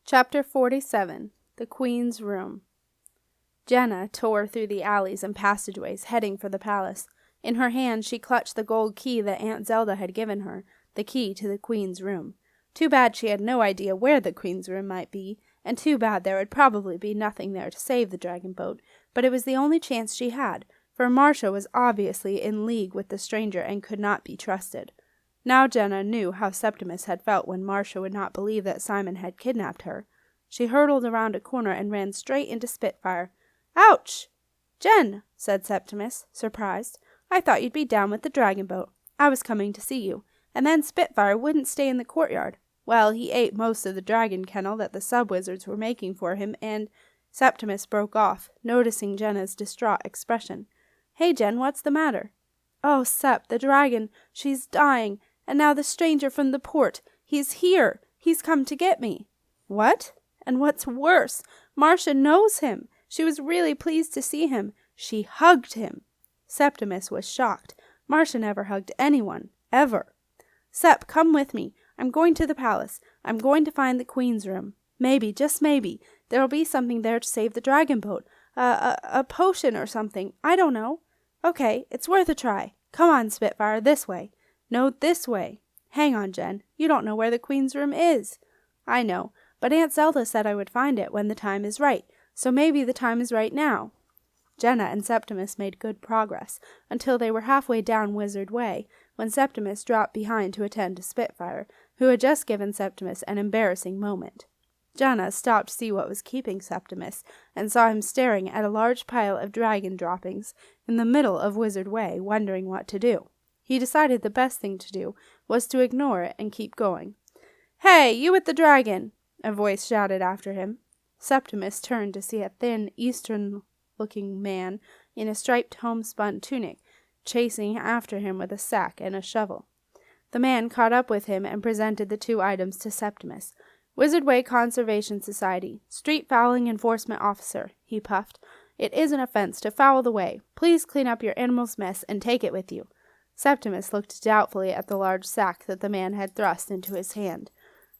Chapter 47. The Queen's Room. Jenna tore through the alleys and passageways, heading for the palace. In her hand she clutched the gold key that Aunt Zelda had given her, the key to the Queen's room. Too bad she had no idea where the Queen's room might be, and too bad there would probably be nothing there to save the dragon boat, but it was the only chance she had, for Marcia was obviously in league with the stranger and could not be trusted. Now Jenna knew how Septimus had felt when Marcia would not believe that Simon had kidnapped her. She hurtled around a corner and ran straight into Spitfire. "Ouch!" "Jen," said Septimus, surprised. "I thought you'd be down with the dragon boat. I was coming to see you. And then Spitfire wouldn't stay in the courtyard. Well, he ate most of the dragon kennel that the sub-wizards were making for him, and—" Septimus broke off, noticing Jenna's distraught expression. "Hey, Jen, what's the matter?" "Oh, Sep, the dragon, she's dying. And now the stranger from the port, he's here. He's come to get me." "What? And what's worse, Marcia knows him. She was really pleased to see him. She hugged him." Septimus was shocked. Marcia never hugged anyone, ever. "Sep, come with me. I'm going to the palace. I'm going to find the Queen's room. Maybe, just maybe, there'll be something there to save the dragon boat. A potion or something. I don't know. Okay, it's worth a try. Come on, Spitfire, this way. No, this way. Hang on, Jen. You don't know where the Queen's room is." "I know, but Aunt Zelda said I would find it when the time is right, so maybe the time is right now." Jenna and Septimus made good progress, until they were halfway down Wizard Way, when Septimus dropped behind to attend to Spitfire, who had just given Septimus an embarrassing moment. Jenna stopped to see what was keeping Septimus, and saw him staring at a large pile of dragon droppings in the middle of Wizard Way, wondering what to do. He decided the best thing to do was to ignore it and keep going. "Hey, you with the dragon!" a voice shouted after him. Septimus turned to see a thin, Eastern-looking man in a striped homespun tunic chasing after him with a sack and a shovel. The man caught up with him and presented the two items to Septimus. "Wizard Way Conservation Society, Street Fouling Enforcement Officer," he puffed. "It is an offense to foul the way. Please clean up your animal's mess and take it with you." Septimus looked doubtfully at the large sack that the man had thrust into his hand.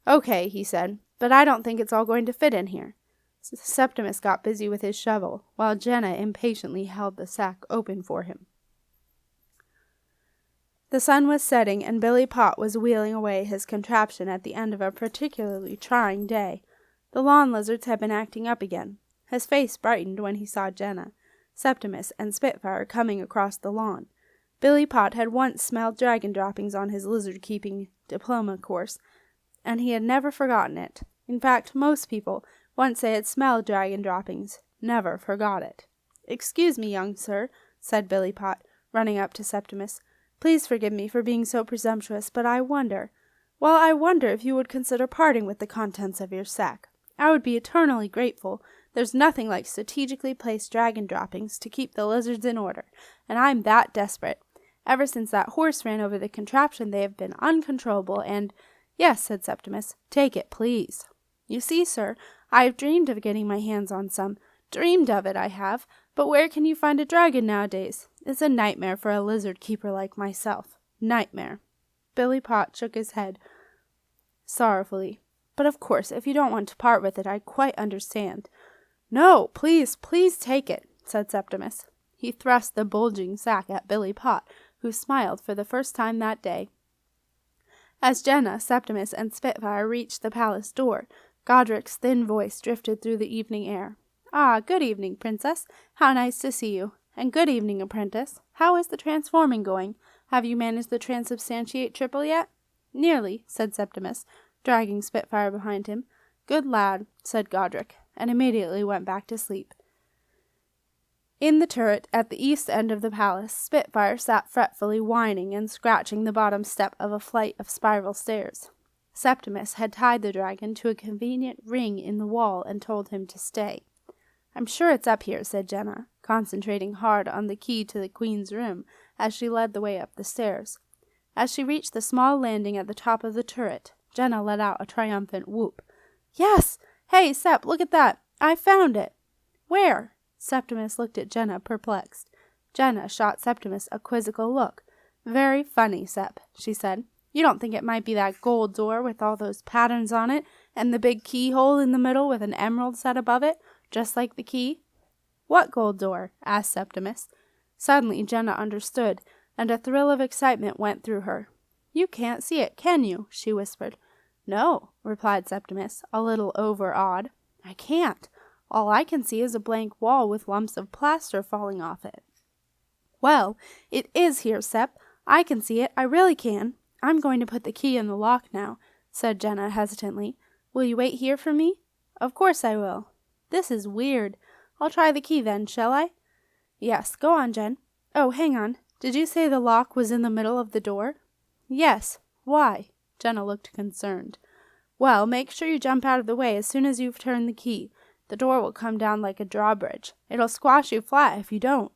"Okay," he said, "but I don't think it's all going to fit in here." Septimus got busy with his shovel, while Jenna impatiently held the sack open for him. The sun was setting, and Billy Pot was wheeling away his contraption at the end of a particularly trying day. The lawn lizards had been acting up again. His face brightened when he saw Jenna, Septimus, and Spitfire coming across the lawn. Billy Pot had once smelled dragon droppings on his lizard-keeping diploma course, and he had never forgotten it. In fact, most people, once they had smelled dragon droppings, never forgot it. "Excuse me, young sir," said Billy Pot, running up to Septimus. "Please forgive me for being so presumptuous, but I wonder if you would consider parting with the contents of your sack. I would be eternally grateful. There's nothing like strategically placed dragon droppings to keep the lizards in order, and I'm that desperate. Ever since that horse ran over the contraption, they have been uncontrollable, and—" "Yes," said Septimus, "take it, please. You see, sir, I have dreamed of getting my hands on some. Dreamed of it, I have. But where can you find a dragon nowadays? It's a nightmare for a lizard keeper like myself. Nightmare." Billy Pot shook his head sorrowfully. "But of course, if you don't want to part with it, I quite understand." "No, please, please take it," said Septimus. He thrust the bulging sack at Billy Pot, who smiled for the first time that day. As Jenna, Septimus, and Spitfire reached the palace door, Godric's thin voice drifted through the evening air. "Ah, good evening, Princess. How nice to see you. And good evening, Apprentice. How is the transforming going? Have you managed the transubstantiate triple yet?" "Nearly," said Septimus, dragging Spitfire behind him. "Good lad," said Godric, and immediately went back to sleep. In the turret at the east end of the palace, Spitfire sat fretfully whining and scratching the bottom step of a flight of spiral stairs. Septimus had tied the dragon to a convenient ring in the wall and told him to stay. "I'm sure it's up here," said Jenna, concentrating hard on the key to the Queen's room as she led the way up the stairs. As she reached the small landing at the top of the turret, Jenna let out a triumphant whoop. "Yes! Hey, Sep, look at that! I found it!" "Where?" Septimus looked at Jenna, perplexed. Jenna shot Septimus a quizzical look. "Very funny, Sep," she said. You don't think it might be that gold door with all those patterns on it, and the big keyhole in the middle with an emerald set above it, just like the key?" "What gold door?" asked Septimus. Suddenly Jenna understood, and a thrill of excitement went through her. "You can't see it, can you?" she whispered. "No," replied Septimus, a little overawed. "I can't. All I can see is a blank wall with lumps of plaster falling off it." "Well, it is here, Sep. I can see it. I really can. I'm going to put the key in the lock now," said Jenna hesitantly. "Will you wait here for me?" "Of course I will." "This is weird. I'll try the key then, shall I?" "Yes, go on, Jen. Oh, hang on. Did you say the lock was in the middle of the door?" "Yes. Why?" Jenna looked concerned. "Well, make sure you jump out of the way as soon as you've turned the key. The door will come down like a drawbridge. It'll squash you flat if you don't."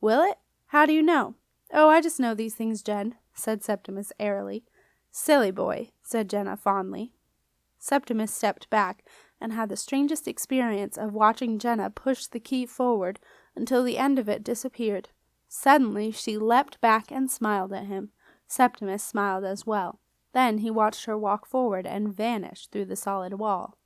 "Will it? How do you know?" "Oh, I just know these things, Jen," said Septimus airily. "Silly boy," said Jenna fondly. Septimus stepped back and had the strangest experience of watching Jenna push the key forward until the end of it disappeared. Suddenly she leapt back and smiled at him. Septimus smiled as well. Then he watched her walk forward and vanish through the solid wall.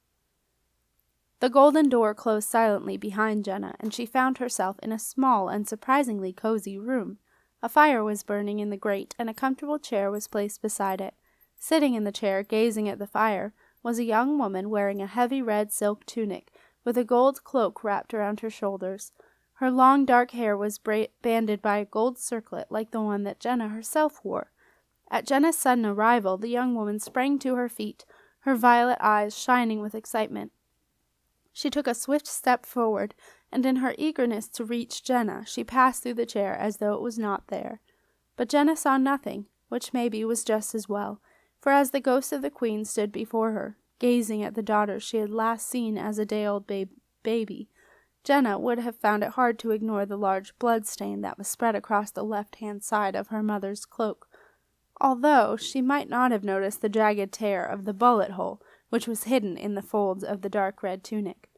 The golden door closed silently behind Jenna, and she found herself in a small and surprisingly cozy room. A fire was burning in the grate, and a comfortable chair was placed beside it. Sitting in the chair, gazing at the fire, was a young woman wearing a heavy red silk tunic, with a gold cloak wrapped around her shoulders. Her long dark hair was banded by a gold circlet like the one that Jenna herself wore. At Jenna's sudden arrival, the young woman sprang to her feet, her violet eyes shining with excitement. She took a swift step forward, and in her eagerness to reach Jenna, she passed through the chair as though it was not there. But Jenna saw nothing, which maybe was just as well, for as the ghost of the queen stood before her, gazing at the daughter she had last seen as a day-old baby, Jenna would have found it hard to ignore the large blood stain that was spread across the left-hand side of her mother's cloak, although she might not have noticed the jagged tear of the bullet hole, which was hidden in the folds of the dark red tunic.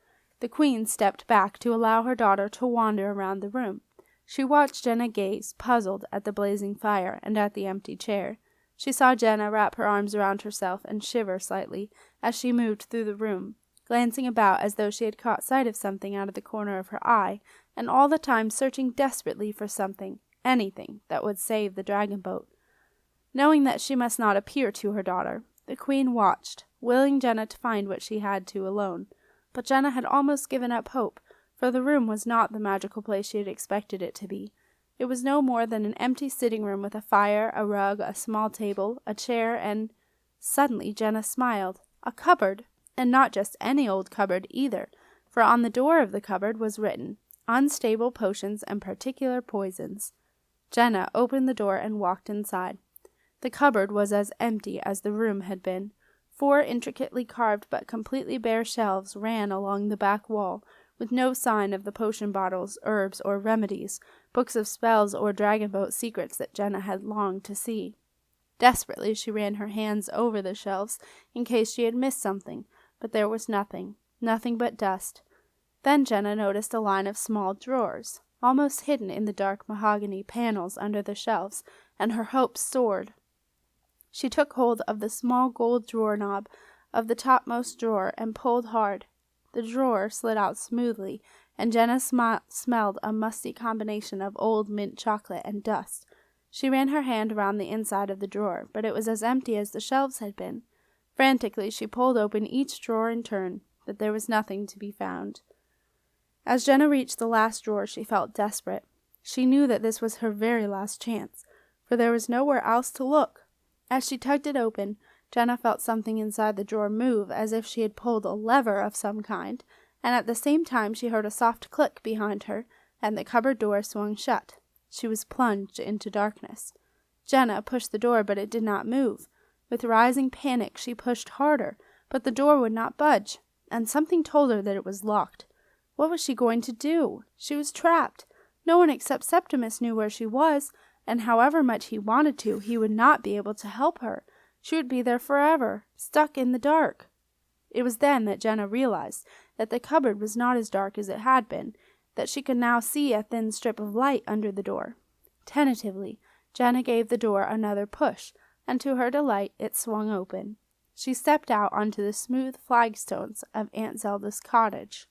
The queen stepped back to allow her daughter to wander around the room. She watched Jenna gaze, puzzled, at the blazing fire and at the empty chair. She saw Jenna wrap her arms around herself and shiver slightly as she moved through the room, glancing about as though she had caught sight of something out of the corner of her eye, and all the time searching desperately for something, anything, that would save the dragon boat. Knowing that she must not appear to her daughter, the queen watched, willing Jenna to find what she had to alone. But Jenna had almost given up hope, for the room was not the magical place she had expected it to be. It was no more than an empty sitting room with a fire, a rug, a small table, a chair, and— Suddenly Jenna smiled. A cupboard! And not just any old cupboard either, for on the door of the cupboard was written, "Unstable potions and particular poisons." Jenna opened the door and walked inside. The cupboard was as empty as the room had been. 4 intricately carved but completely bare shelves ran along the back wall, with no sign of the potion bottles, herbs, or remedies, books of spells or dragon boat secrets that Jenna had longed to see. Desperately she ran her hands over the shelves in case she had missed something, but there was nothing but dust. Then Jenna noticed a line of small drawers, almost hidden in the dark mahogany panels under the shelves, and her hopes soared. She took hold of the small gold drawer knob of the topmost drawer and pulled hard. The drawer slid out smoothly, and Jenna smelled a musty combination of old mint chocolate and dust. She ran her hand around the inside of the drawer, but it was as empty as the shelves had been. Frantically she pulled open each drawer in turn, but there was nothing to be found. As Jenna reached the last drawer, she felt desperate. She knew that this was her very last chance, for there was nowhere else to look. As she tugged it open, Jenna felt something inside the drawer move as if she had pulled a lever of some kind, and at the same time she heard a soft click behind her, and the cupboard door swung shut. She was plunged into darkness. Jenna pushed the door, but it did not move. With rising panic she pushed harder, but the door would not budge, and something told her that it was locked. What was she going to do? She was trapped. No one except Septimus knew where she was, and however much he wanted to, he would not be able to help her. She would be there forever, stuck in the dark. It was then that Jenna realized that the cupboard was not as dark as it had been, that she could now see a thin strip of light under the door. Tentatively, Jenna gave the door another push, and to her delight it swung open. She stepped out onto the smooth flagstones of Aunt Zelda's cottage.